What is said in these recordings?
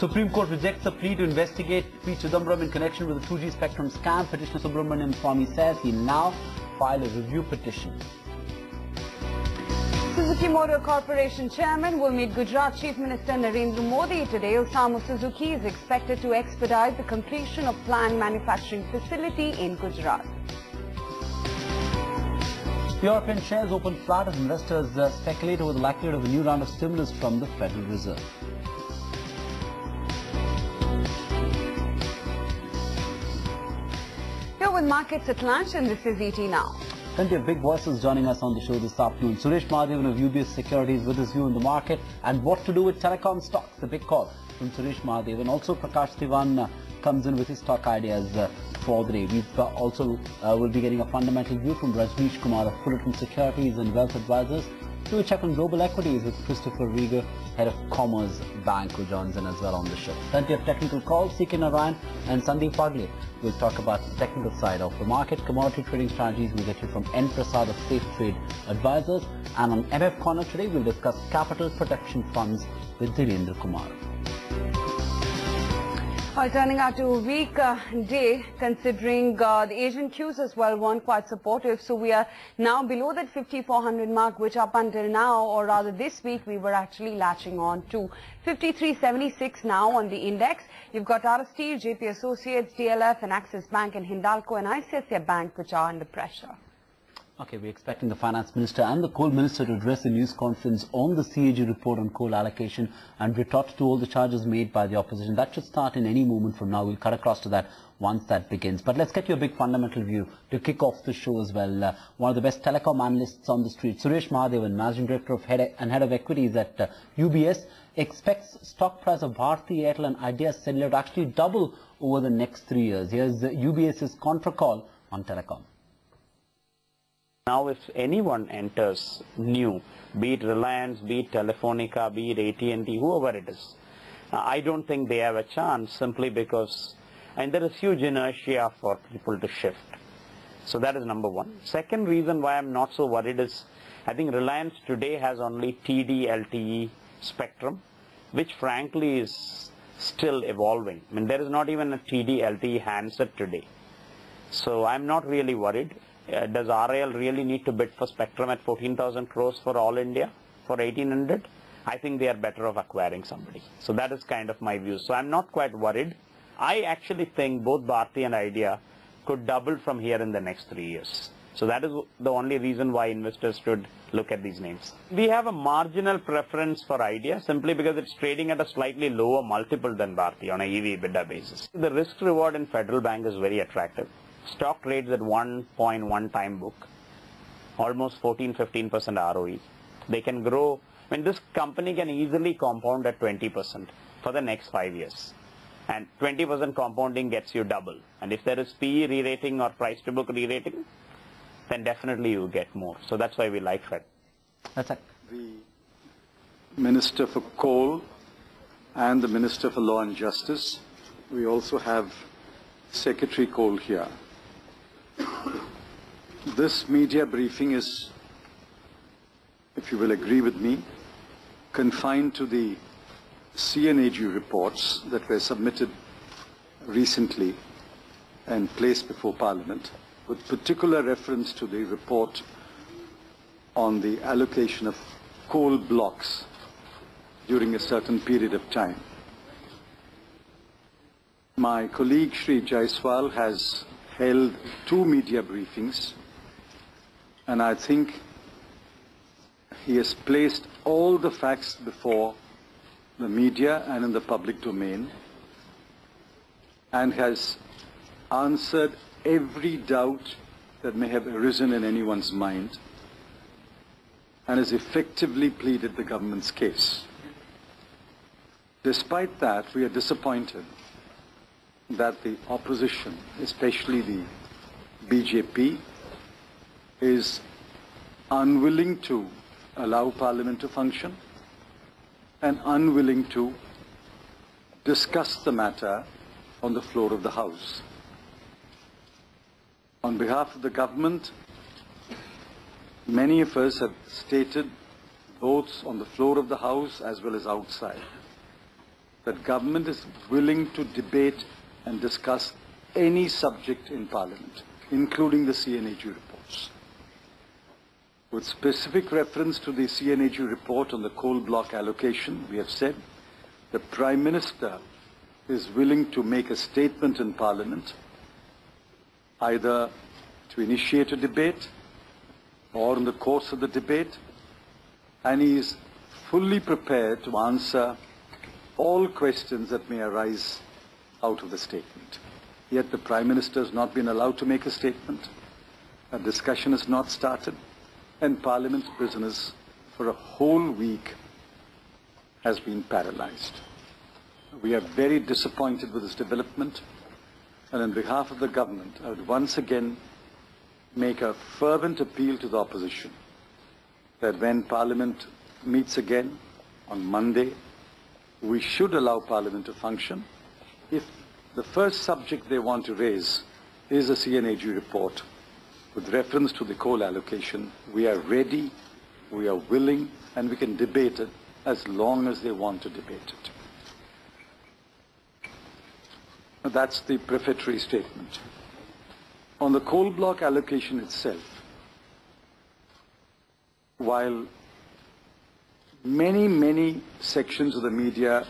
Supreme Court rejects a plea to investigate P. Chidambaram in connection with the 2G spectrum scam. Petitioner Subramanian Swamy says he'll now file a review petition. Suzuki Motor Corporation chairman will meet Gujarat Chief Minister Narendra Modi today. Osamu Suzuki is expected to expedite the completion of planned manufacturing facility in Gujarat. European shares opened flat as investors speculate over the likelihood of a new round of stimulus from the Federal Reserve. Here with markets at lunch, and this is ET Now. Plenty of big voices joining us on the show this afternoon. Suresh Mahadevan of UBS Securities with his view on the market and what to do with telecom stocks. The big call from Suresh Mahadevan. Also Prakash Diwan comes in with his stock ideas for the day. We've also will be getting a fundamental view from Rajneesh Kumar of Fullerton Securities and Wealth Advisors. Do a check on global equities with Christopher Rieger, head of Commerce Bank, who joins in as well on the show. Plenty of technical calls. C.K. Narayan and Sandeep Pagle will talk about the technical side of the market. Commodity trading strategies will get you from N. Prasad of Safe Trade Advisors. And on MF Corner today, we'll discuss capital protection funds with Dhirendra Kumar. Turning out to a weak day, considering the Asian cues as well weren't quite supportive. So we are now below that 5400 mark, which up until now, or rather this week, we were actually latching on to 5376 now on the index. You've got Tata Steel, JP Associates, DLF and Axis Bank and Hindalco and ICICI Bank, which are under pressure. Okay, we're expecting the Finance Minister and the Coal Minister to address a news conference on the CAG report on coal allocation and retort to all the charges made by the opposition. That should start in any moment from now. We'll cut across to that once that begins. But let's get you a big fundamental view to kick off the show as well. One of the best telecom analysts on the street, Suresh Mahadevan, Managing Director of Head of Equities at UBS, expects stock price of Bharti Airtel and Idea Cellular to actually double over the next 3 years. Here's UBS's contra call on telecom. Now, if anyone enters new, be it Reliance, be it Telefonica, be it AT&T, whoever it is, I don't think they have a chance simply because there is huge inertia for people to shift. So that is number one. Second reason why I'm not so worried is I think Reliance today has only TD LTE spectrum, which frankly is still evolving. I mean, there is not even a TD LTE handset today. So I'm not really worried. Does RIL really need to bid for spectrum at 14,000 crores for all India for 1800? I think they are better off acquiring somebody. So that is kind of my view. So I'm not quite worried. I actually think both Bharti and Idea could double from here in the next 3 years. So that is the only reason why investors should look at these names. We have a marginal preference for Idea simply because it's trading at a slightly lower multiple than Bharti on a EV/EBITDA basis. The risk reward in Federal Bank is very attractive. Stock trades at 1.1 time book, almost 14-15% ROE. They can grow. I mean, this company can easily compound at 20% for the next 5 years. And 20% compounding gets you double. And if there is PE re-rating or price to book re-rating, then definitely you get more. So that's why we like Fed. That's it. The Minister for Coal and the Minister for Law and Justice. We also have Secretary Coal here. This media briefing is, if you will agree with me, confined to the CNAG reports that were submitted recently and placed before Parliament, with particular reference to the report on the allocation of coal blocks during a certain period of time. My colleague Shri Jaiswal has held 2 media briefings, and I think he has placed all the facts before the media and in the public domain and has answered every doubt that may have arisen in anyone's mind and has effectively pleaded the government's case. Despite that, we are disappointed that the opposition, especially the BJP, is unwilling to allow Parliament to function and unwilling to discuss the matter on the floor of the House. On behalf of the government, many of us have stated, both on the floor of the House as well as outside, that government is willing to debate and discuss any subject in Parliament, including the CNAG reports. With specific reference to the CNAG report on the coal block allocation, we have said the Prime Minister is willing to make a statement in Parliament, either to initiate a debate or in the course of the debate, and he is fully prepared to answer all questions that may arise out of the statement. Yet the Prime Minister has not been allowed to make a statement, a discussion has not started, and Parliament's business for a whole week has been paralyzed. We are very disappointed with this development, and on behalf of the government, I would once again make a fervent appeal to the opposition that when Parliament meets again on Monday, we should allow Parliament to function. If the first subject they want to raise is a CNAG report with reference to the coal allocation, we are ready, we are willing, and we can debate it as long as they want to debate it. That's the prefatory statement. On the coal block allocation itself, while many sections of the media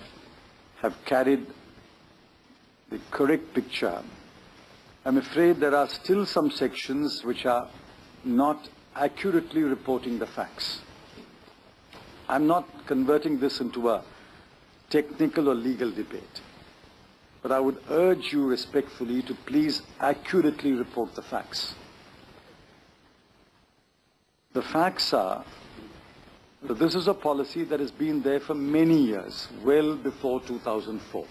have carried the correct picture, I'm afraid there are still some sections which are not accurately reporting the facts. I'm not converting this into a technical or legal debate, but I would urge you respectfully to please accurately report the facts. The facts are that this is a policy that has been there for many years, well before 2004.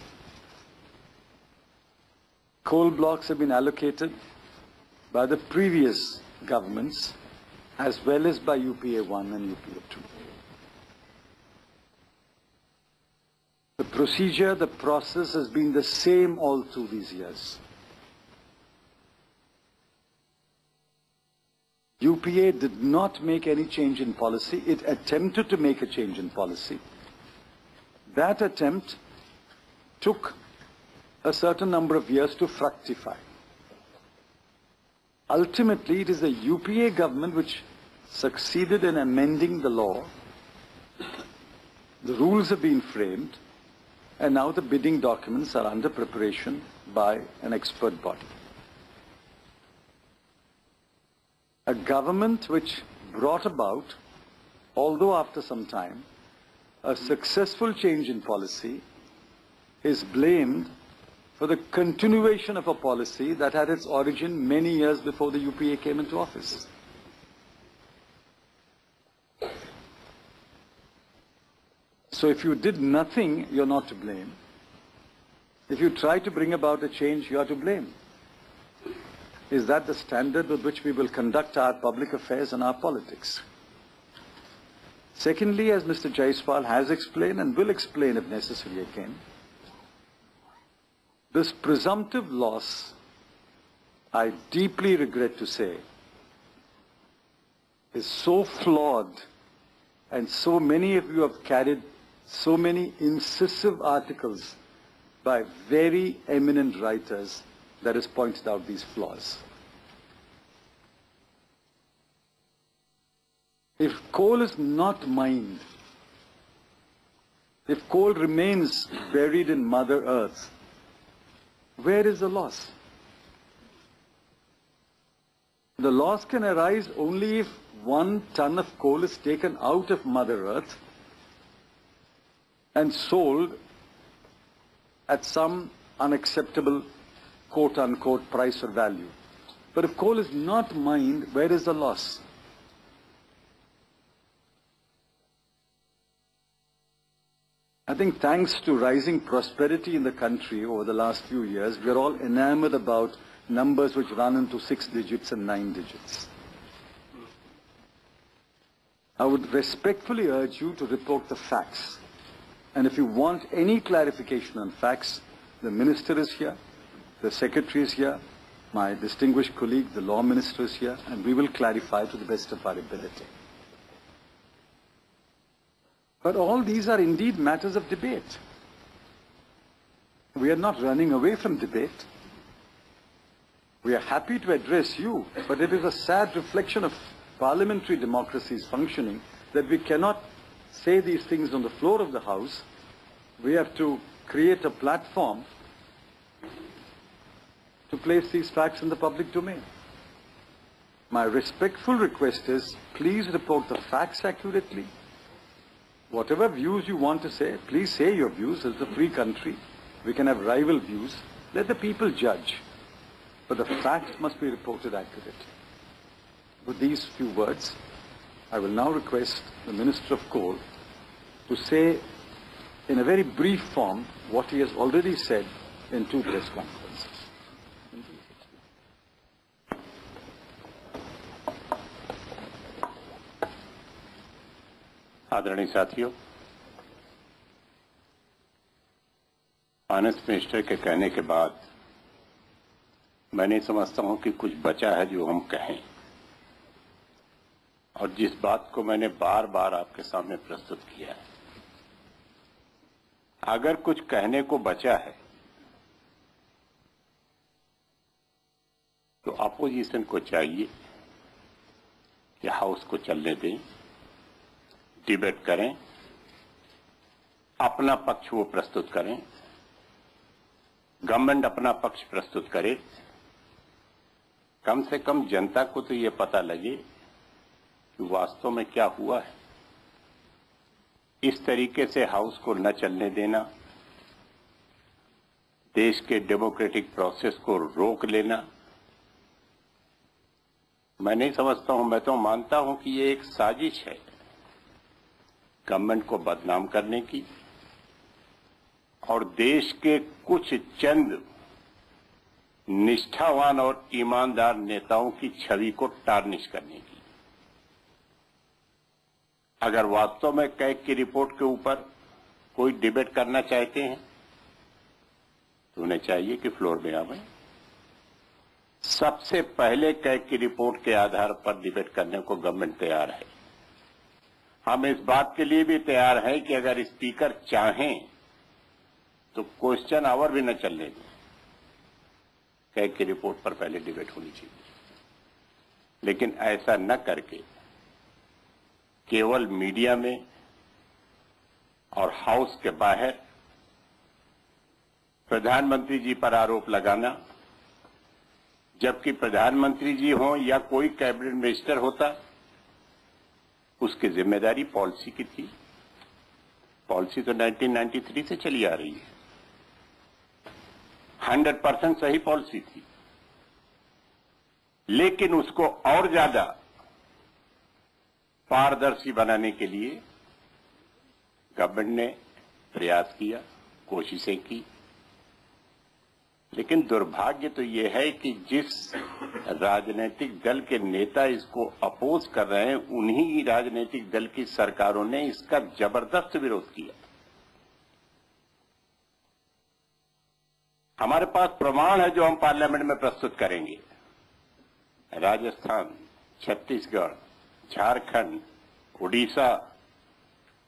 Coal blocks have been allocated by the previous governments as well as by UPA 1 and UPA 2. The procedure, the process has been the same all through these years. UPA did not make any change in policy. It attempted to make a change in policy. That attempt took a certain number of years to fructify. Ultimately, it is the UPA government which succeeded in amending the law. The rules have been framed, and now the bidding documents are under preparation by an expert body. A government which brought about, although after some time, a successful change in policy is blamed for the continuation of a policy that had its origin many years before the UPA came into office. So if you did nothing, you're not to blame. If you try to bring about a change, you are to blame. Is that the standard with which we will conduct our public affairs and our politics? Secondly, as Mr. Jaiswal has explained and will explain if necessary again, this presumptive loss, I deeply regret to say, is so flawed, and so many of you have carried so many incisive articles by very eminent writers that has pointed out these flaws. If coal is not mined, if coal remains buried in Mother Earth, where is the loss? The loss can arise only if 1 ton of coal is taken out of Mother Earth and sold at some unacceptable quote-unquote price or value. But if coal is not mined, where is the loss? I think thanks to rising prosperity in the country over the last few years, we are all enamored about numbers which run into 6 digits and 9 digits. I would respectfully urge you to report the facts. And if you want any clarification on facts, the Minister is here, the Secretary is here, my distinguished colleague, the Law Minister is here, and we will clarify to the best of our ability. But all these are indeed matters of debate. We are not running away from debate. We are happy to address you, but it is a sad reflection of parliamentary democracy's functioning that we cannot say these things on the floor of the House. We have to create a platform to place these facts in the public domain. My respectful request is, please report the facts accurately. Whatever views you want to say, please say your views. It's a free country. We can have rival views. Let the people judge. But the facts must be reported accurately. With these few words, I will now request the Minister of Coal to say in a very brief form what he has already said in 2 press conferences. आदरणीय साथियों, finance minister के कहने के बाद मैं नहीं समझता हूं कि कुछ बचा है जो हम कहें, और जिस बात को मैंने बार बार आपके सामने प्रस्तुत किया है, अगर कुछ कहने को बचा है तो अपोजिशन को चाहिए कि हाउस को चलने दें, डिबेट करें, अपना पक्ष वो प्रस्तुत करें, गवर्नमेंट अपना पक्ष प्रस्तुत करे। कम से कम जनता को तो ये पता लगे कि वास्तव में क्या हुआ है। इस तरीके से हाउस को न चलने देना, देश के डेमोक्रेटिक प्रोसेस को रोक लेना, मैं नहीं समझता हूं, मैं तो मानता हूं कि ये एक साजिश है गवर्नमेंट को बदनाम करने की और देश के कुछ चंद निष्ठावान और ईमानदार नेताओं की छवि को टार्निश करने की। अगर वास्तव में कैग की रिपोर्ट के ऊपर कोई डिबेट करना चाहते हैं तो उन्हें चाहिए कि फ्लोर में आवें। सबसे पहले कैग की रिपोर्ट के आधार पर डिबेट करने को गवर्नमेंट तैयार है। हम इस बात के लिए भी तैयार हैं कि अगर स्पीकर चाहें तो क्वेश्चन आवर भी न चलने दें, कैग की रिपोर्ट पर पहले डिबेट होनी चाहिए। लेकिन ऐसा न करके केवल मीडिया में और हाउस के बाहर प्रधानमंत्री जी पर आरोप लगाना, जबकि प्रधानमंत्री जी हों या कोई कैबिनेट मिनिस्टर होता, उसकी जिम्मेदारी पॉलिसी की थी। पॉलिसी तो 1993 से चली आ रही है, 100% सही पॉलिसी थी, लेकिन उसको और ज्यादा पारदर्शी बनाने के लिए गवर्नमेंट ने प्रयास किया, कोशिशें की। लेकिन दुर्भाग्य तो ये है कि जिस राजनीतिक दल के नेता इसको अपोज कर रहे हैं, उन्हीं राजनीतिक दल की सरकारों ने इसका जबरदस्त विरोध किया। हमारे पास प्रमाण है जो हम पार्लियामेंट में प्रस्तुत करेंगे। राजस्थान, छत्तीसगढ़, झारखंड, उड़ीसा,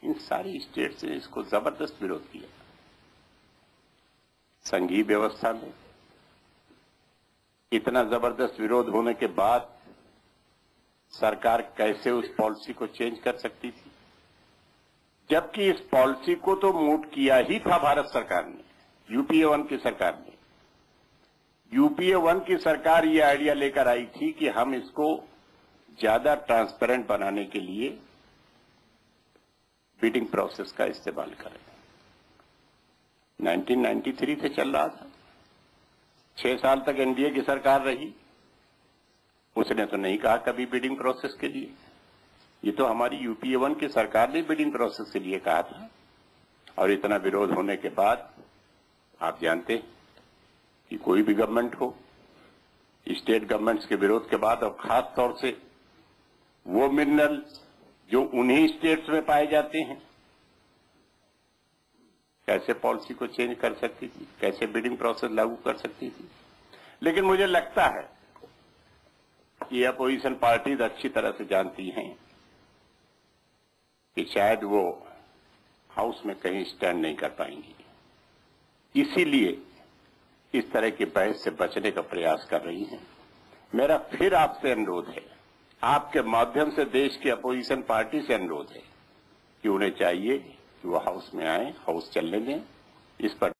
इन सारी स्टेट्स ने इसको जबरदस्त विरोध किया। संघीय व्यवस्था में इतना जबरदस्त विरोध होने के बाद सरकार कैसे उस पॉलिसी को चेंज कर सकती थी, जबकि इस पॉलिसी को तो मूव किया ही था भारत सरकार ने, यूपीए 1 की सरकार ने। यूपीए 1 की सरकार ये आइडिया लेकर आई थी कि हम इसको ज्यादा ट्रांसपेरेंट बनाने के लिए बिडिंग प्रोसेस का इस्तेमाल करें। 1993 से चल रहा था, 6 साल तक एनडीए की सरकार रही, उसने तो नहीं कहा कभी बिडिंग प्रोसेस के लिए। ये तो हमारी यूपीए 1 की सरकार ने बिडिंग प्रोसेस के लिए कहा था। और इतना विरोध होने के बाद आप जानते हैं कि कोई भी गवर्नमेंट हो, स्टेट गवर्नमेंट्स के विरोध के बाद, और खास तौर से वो मिनरल्स जो उन्हीं स्टेट्स में पाए जाते हैं, कैसे पॉलिसी को चेंज कर सकती थी, कैसे बिडिंग प्रोसेस लागू कर सकती थी। लेकिन मुझे लगता है कि अपोजिशन पार्टीज अच्छी तरह से जानती हैं कि शायद वो हाउस में कहीं स्टैंड नहीं कर पाएंगी। इसीलिए इस तरह की बहस से बचने का प्रयास कर रही हैं। मेरा फिर आपसे अनुरोध है, आपके माध्यम से देश की अपोजिशन पार्टी से अनुरोध है कि उन्हें चाहिए कि वो हाउस में आए, हाउस चलने दें, इस पर